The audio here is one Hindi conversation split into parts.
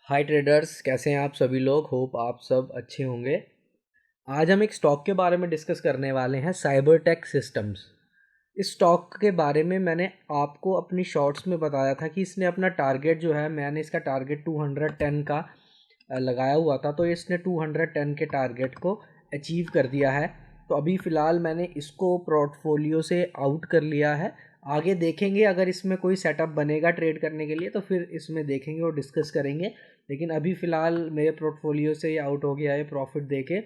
हाय ट्रेडर्स, कैसे हैं आप सभी लोग। होप आप सब अच्छे होंगे। आज हम एक स्टॉक के बारे में डिस्कस करने वाले हैं, साइबर टेक सिस्टम्स। इस स्टॉक के बारे में मैंने आपको अपनी शॉर्ट्स में बताया था कि इसने अपना टारगेट जो है, मैंने इसका टारगेट 210 का लगाया हुआ था, तो इसने 210 के टारगेट को अचीव कर दिया है। तो अभी फ़िलहाल मैंने इसको पोर्टफोलियो से आउट कर लिया है। आगे देखेंगे अगर इसमें कोई सेटअप बनेगा ट्रेड करने के लिए तो फिर इसमें देखेंगे और डिस्कस करेंगे, लेकिन अभी फ़िलहाल मेरे पोर्टफोलियो से ये आउट हो गया है प्रॉफिट देके।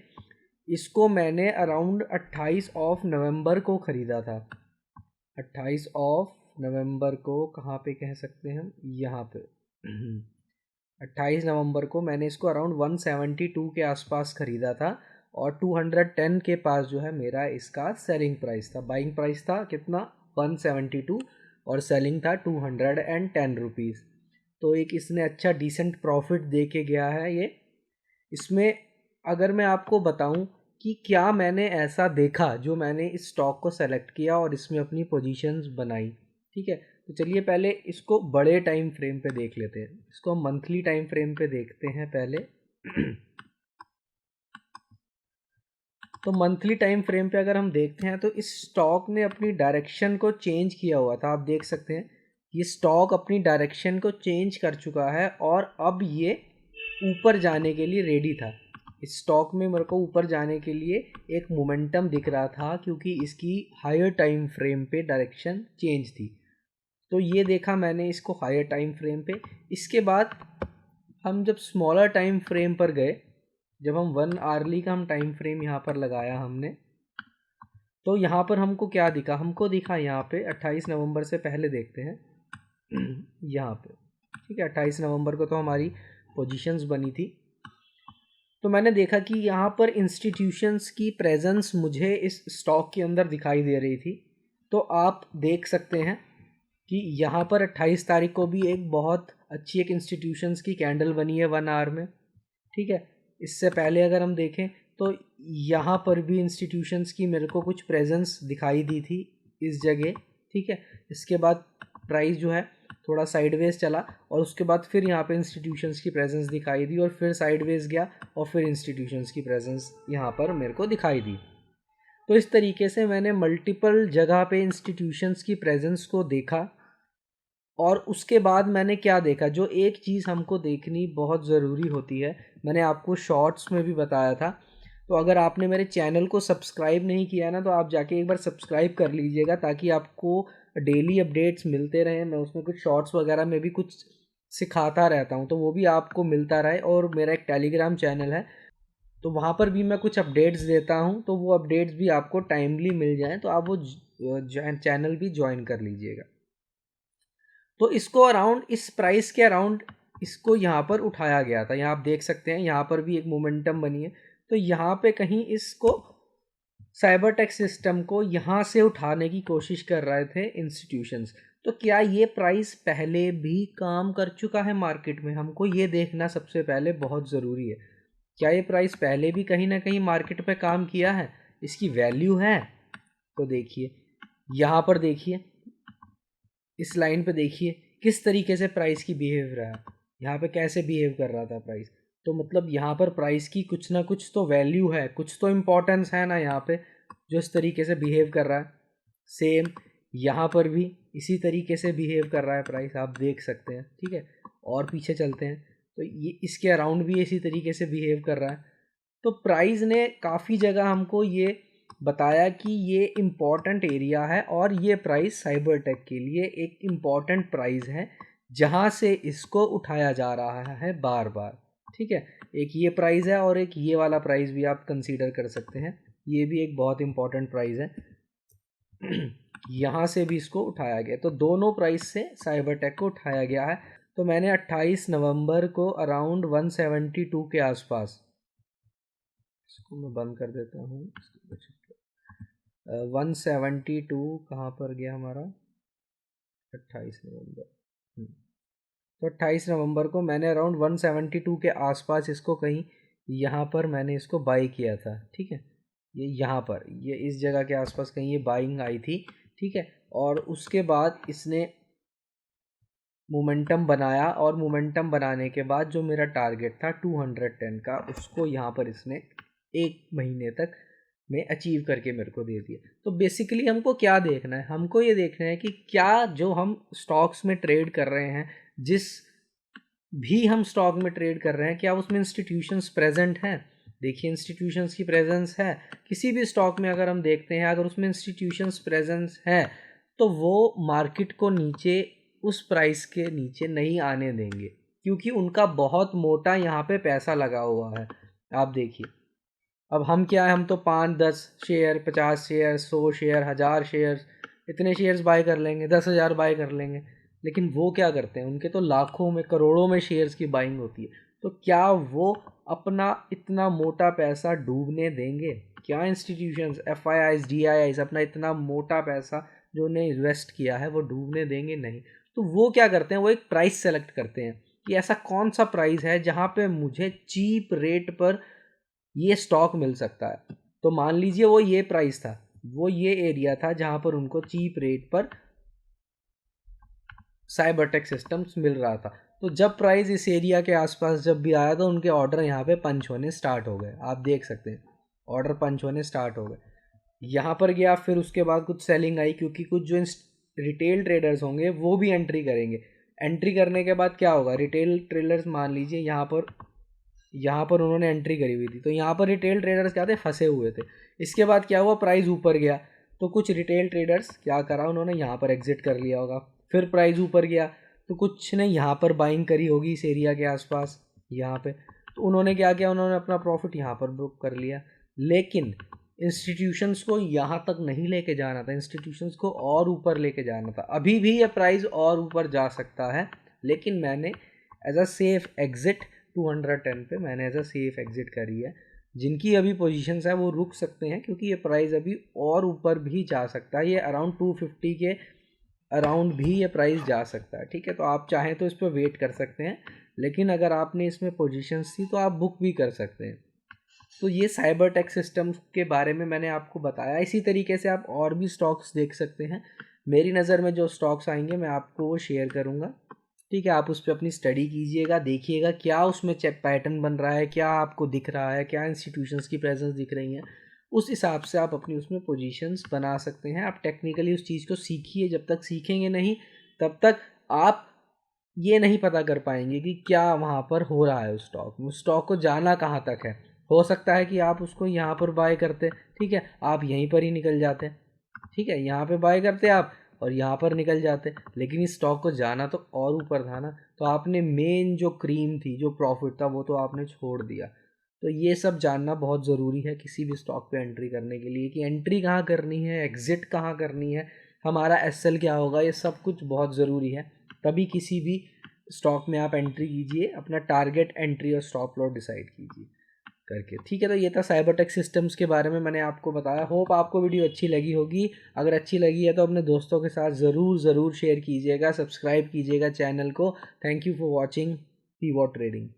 इसको मैंने अराउंड 28 ऑफ नवंबर को ख़रीदा था। 28 ऑफ नवंबर को कहाँ पे कह सकते हैं हम, यहाँ पे 28 नवंबर को मैंने इसको अराउंड 172 के आसपास ख़रीदा था और 210 के पास जो है मेरा इसका सेलिंग प्राइस था। बाइंग प्राइस था कितना, 172, और सेलिंग था 210 रुपीज़। तो एक इसने अच्छा डिसेंट प्रॉफिट दे के गया है ये। इसमें अगर मैं आपको बताऊं कि क्या मैंने ऐसा देखा जो मैंने इस स्टॉक को सेलेक्ट किया और इसमें अपनी पोजीशंस बनाई, ठीक है। तो चलिए पहले इसको बड़े टाइम फ्रेम पे देख लेते हैं। इसको हम मंथली टाइम फ्रेम पे देखते हैं पहले। तो मंथली टाइम फ्रेम पे अगर हम देखते हैं तो इस स्टॉक ने अपनी डायरेक्शन को चेंज किया हुआ था। आप देख सकते हैं ये स्टॉक अपनी डायरेक्शन को चेंज कर चुका है और अब ये ऊपर जाने के लिए रेडी था। इस स्टॉक में मेरे को ऊपर जाने के लिए एक मोमेंटम दिख रहा था क्योंकि इसकी हायर टाइम फ्रेम पे डायरेक्शन चेंज थी। तो ये देखा मैंने इसको हायर टाइम फ्रेम पे। इसके बाद हम जब स्मॉलर टाइम फ्रेम पर गए, जब हम 1 आवरली का हम टाइम फ्रेम यहाँ पर लगाया हमने, तो यहाँ पर हमको क्या दिखा, हमको दिखा यहाँ पे 28 नवंबर से पहले देखते हैं। यहाँ पे ठीक है, 28 नवंबर को तो हमारी पोजीशंस बनी थी। तो मैंने देखा कि यहाँ पर इंस्टीट्यूशंस की प्रेजेंस मुझे इस स्टॉक के अंदर दिखाई दे रही थी। तो आप देख सकते हैं कि यहाँ पर 28 तारीख को भी एक बहुत अच्छी एक इंस्टीट्यूशंस की कैंडल बनी है 1 आवर में, ठीक है। इससे पहले अगर हम देखें तो यहाँ पर भी इंस्टीट्यूशंस की मेरे को कुछ प्रेजेंस दिखाई दी थी इस जगह, ठीक है। इसके बाद प्राइस जो है थोड़ा साइडवेज चला और उसके बाद फिर यहाँ पे इंस्टीट्यूशंस की प्रेजेंस दिखाई दी और फिर साइडवेज गया और फिर इंस्टीट्यूशंस की प्रेजेंस यहाँ पर मेरे को दिखाई दी। तो इस तरीके से मैंने मल्टीपल जगह पे इंस्टीट्यूशंस की प्रेजेंस को देखा। और उसके बाद मैंने क्या देखा, जो एक चीज़ हमको देखनी बहुत ज़रूरी होती है, मैंने आपको शॉर्ट्स में भी बताया था। तो अगर आपने मेरे चैनल को सब्सक्राइब नहीं किया ना तो आप जाके एक बार सब्सक्राइब कर लीजिएगा ताकि आपको डेली अपडेट्स मिलते रहें। मैं उसमें कुछ शॉर्ट्स वगैरह में भी कुछ सिखाता रहता हूँ तो वो भी आपको मिलता रहे। और मेरा एक टेलीग्राम चैनल है तो वहाँ पर भी मैं कुछ अपडेट्स देता हूँ, तो वो अपडेट्स भी आपको टाइमली मिल जाएँ तो आप वो चैनल भी ज्वाइन कर लीजिएगा। तो इसको अराउंड इस प्राइस के अराउंड इसको यहाँ पर उठाया गया था। यहाँ आप देख सकते हैं यहाँ पर भी एक मोमेंटम बनी है। तो यहाँ पे कहीं इसको साइबर टेक सिस्टम को यहाँ से उठाने की कोशिश कर रहे थे इंस्टीट्यूशंस। तो क्या ये प्राइस पहले भी काम कर चुका है मार्केट में, हमको ये देखना सबसे पहले बहुत ज़रूरी है। क्या ये प्राइस पहले भी कहीं ना कहीं मार्केट पे काम किया है, इसकी वैल्यू है? तो देखिए यहाँ पर, देखिए इस लाइन पे, देखिए किस तरीके से प्राइस की बिहेव रहा है, यहाँ पे कैसे बिहेव कर रहा था प्राइस। तो मतलब यहाँ पर प्राइस की कुछ ना कुछ तो वैल्यू है, कुछ तो इम्पोर्टेंस है ना यहाँ पे, जो इस तरीके से बिहेव कर रहा है। सेम यहाँ पर भी इसी तरीके से बिहेव कर रहा है प्राइस, आप देख सकते हैं, ठीक है। और पीछे चलते हैं तो ये इसके अराउंड भी इसी तरीके से बिहेव कर रहा है। तो प्राइस ने काफ़ी जगह हमको ये बताया कि ये इम्पॉर्टेंट एरिया है और ये प्राइस साइबर टेक के लिए एक इम्पॉर्टेंट प्राइस है जहाँ से इसको उठाया जा रहा है बार बार, ठीक है। एक ये प्राइस है और एक ये वाला प्राइस भी आप कंसीडर कर सकते हैं, ये भी एक बहुत इम्पॉर्टेंट प्राइस है। यहाँ से भी इसको उठाया गया, तो दोनों प्राइस से साइबर टेक को उठाया गया है। तो मैंने 28 नवंबर को अराउंड 172 के आसपास, इसको मैं बंद कर देता हूँ। 172 कहाँ पर गया हमारा, 28 नवंबर। तो 28 नवंबर को मैंने अराउंड 172 के आसपास इसको कहीं यहाँ पर मैंने इसको बाई किया था, ठीक है। ये यहाँ पर, ये इस जगह के आसपास कहीं ये बाइंग आई थी, ठीक है। और उसके बाद इसने मोमेंटम बनाया और मोमेंटम बनाने के बाद जो मेरा टारगेट था 210 का, उसको यहाँ पर इसने 1 महीने तक में अचीव करके मेरे को दे दिया। तो बेसिकली हमको क्या देखना है, हमको ये देखना है कि क्या जो हम स्टॉक्स में ट्रेड कर रहे हैं, जिस भी हम स्टॉक में ट्रेड कर रहे हैं, क्या उसमें इंस्टीट्यूशंस प्रेजेंट हैं। देखिए इंस्टीट्यूशंस की प्रेजेंस है किसी भी स्टॉक में, अगर हम देखते हैं अगर उसमें इंस्टीट्यूशंस प्रेजेंस है तो वो मार्केट को नीचे, उस प्राइस के नीचे नहीं आने देंगे, क्योंकि उनका बहुत मोटा यहाँ पे पैसा लगा हुआ है। आप देखिए अब हम क्या है, हम तो 5-10 शेयर, 50 शेयर, 100 शेयर, 1000 शेयर, इतने शेयर्स बाय कर लेंगे, 10,000 बाय कर लेंगे। लेकिन वो क्या करते हैं, उनके तो लाखों में, करोड़ों में शेयर्स की बाइंग होती है। तो क्या वो अपना इतना मोटा पैसा डूबने देंगे? क्या इंस्टीट्यूशंस, FIIs, DIIs अपना इतना मोटा पैसा जो उन्हें इन्वेस्ट किया है वो डूबने देंगे? नहीं। तो वो क्या करते हैं, वो एक प्राइस सेलेक्ट करते हैं कि ऐसा कौन सा प्राइस है जहाँ पे मुझे चीप रेट पर ये स्टॉक मिल सकता है। तो मान लीजिए वो ये प्राइस था, वो ये एरिया था जहाँ पर उनको चीप रेट पर साइबरटेक सिस्टम्स मिल रहा था। तो जब प्राइस इस एरिया के आसपास जब भी आया तो उनके ऑर्डर यहाँ पे पंच होने स्टार्ट हो गए। आप देख सकते हैं ऑर्डर पंच होने स्टार्ट हो गए। यहाँ पर गया, फिर उसके बाद कुछ सेलिंग आई, क्योंकि कुछ जो रिटेल ट्रेडर्स होंगे वो भी एंट्री करेंगे। एंट्री करने के बाद क्या होगा, रिटेल ट्रेडर्स मान लीजिए यहाँ पर उन्होंने एंट्री करी हुई थी, तो यहाँ पर रिटेल ट्रेडर्स क्या थे, फंसे हुए थे। इसके बाद क्या हुआ, प्राइस ऊपर गया तो कुछ रिटेल ट्रेडर्स क्या करा, उन्होंने यहाँ पर एग्जिट कर लिया होगा। फिर प्राइस ऊपर गया तो कुछ ने यहाँ पर बाइंग करी होगी इस एरिया के आसपास यहाँ पे, तो उन्होंने क्या किया, उन्होंने अपना प्रॉफिट यहाँ पर बुक कर लिया। लेकिन इंस्टीट्यूशंस को यहाँ तक नहीं लेके जाना था, इंस्टीट्यूशंस को और ऊपर लेके जाना था। अभी भी ये प्राइस और ऊपर जा सकता है, लेकिन मैंने एज अ सेफ एग्जिट 210 पे मैंने एज अ सेफ एग्जिट करी है। जिनकी अभी पोजीशंस है वो रुक सकते हैं, क्योंकि ये प्राइस अभी और ऊपर भी जा सकता है। ये अराउंड 250 के अराउंड भी ये प्राइस जा सकता है। ठीक है, तो आप चाहें तो इस पर वेट कर सकते हैं, लेकिन अगर आपने इसमें पोजीशंस थी तो आप बुक भी कर सकते हैं। तो ये साइबरटेक सिस्टम्स के बारे में मैंने आपको बताया। इसी तरीके से आप और भी स्टॉक्स देख सकते हैं। मेरी नज़र में जो स्टॉक्स आएंगे मैं आपको वो शेयर करूँगा। ठीक है, आप उस पर अपनी स्टडी कीजिएगा, देखिएगा क्या उसमें चेक पैटर्न बन रहा है, क्या आपको दिख रहा है, क्या इंस्टीट्यूशंस की प्रेजेंस दिख रही हैं। उस हिसाब से आप अपनी उसमें पोजीशंस बना सकते हैं। आप टेक्निकली उस चीज़ को सीखिए, जब तक सीखेंगे नहीं तब तक आप ये नहीं पता कर पाएंगे कि क्या वहाँ पर हो रहा है उस स्टॉक में, उस स्टॉक को जाना कहाँ तक है। हो सकता है कि आप उसको यहाँ पर बाय करते, ठीक है, आप यहीं पर ही निकल जाते, ठीक है, यहाँ पे बाय करते आप और यहाँ पर निकल जाते, लेकिन इस स्टॉक को जाना तो और ऊपर था ना। तो आपने मेन जो क्रीम थी, जो प्रॉफिट था, वो तो आपने छोड़ दिया। तो ये सब जानना बहुत ज़रूरी है किसी भी स्टॉक पे एंट्री करने के लिए, कि एंट्री कहाँ करनी है, एग्ज़िट कहाँ करनी है, हमारा SL क्या होगा, ये सब कुछ बहुत ज़रूरी है। तभी किसी भी स्टॉक में आप एंट्री कीजिए, अपना टारगेट एंट्री और स्टॉप लॉस डिसाइड कीजिए करके। ठीक है, तो ये था साइबरटेक सिस्टम्स के बारे में मैंने आपको बताया। होप आपको वीडियो अच्छी लगी होगी। अगर अच्छी लगी है तो अपने दोस्तों के साथ ज़रूर शेयर कीजिएगा, सब्सक्राइब कीजिएगा चैनल को। Thank you for watching pivot trading.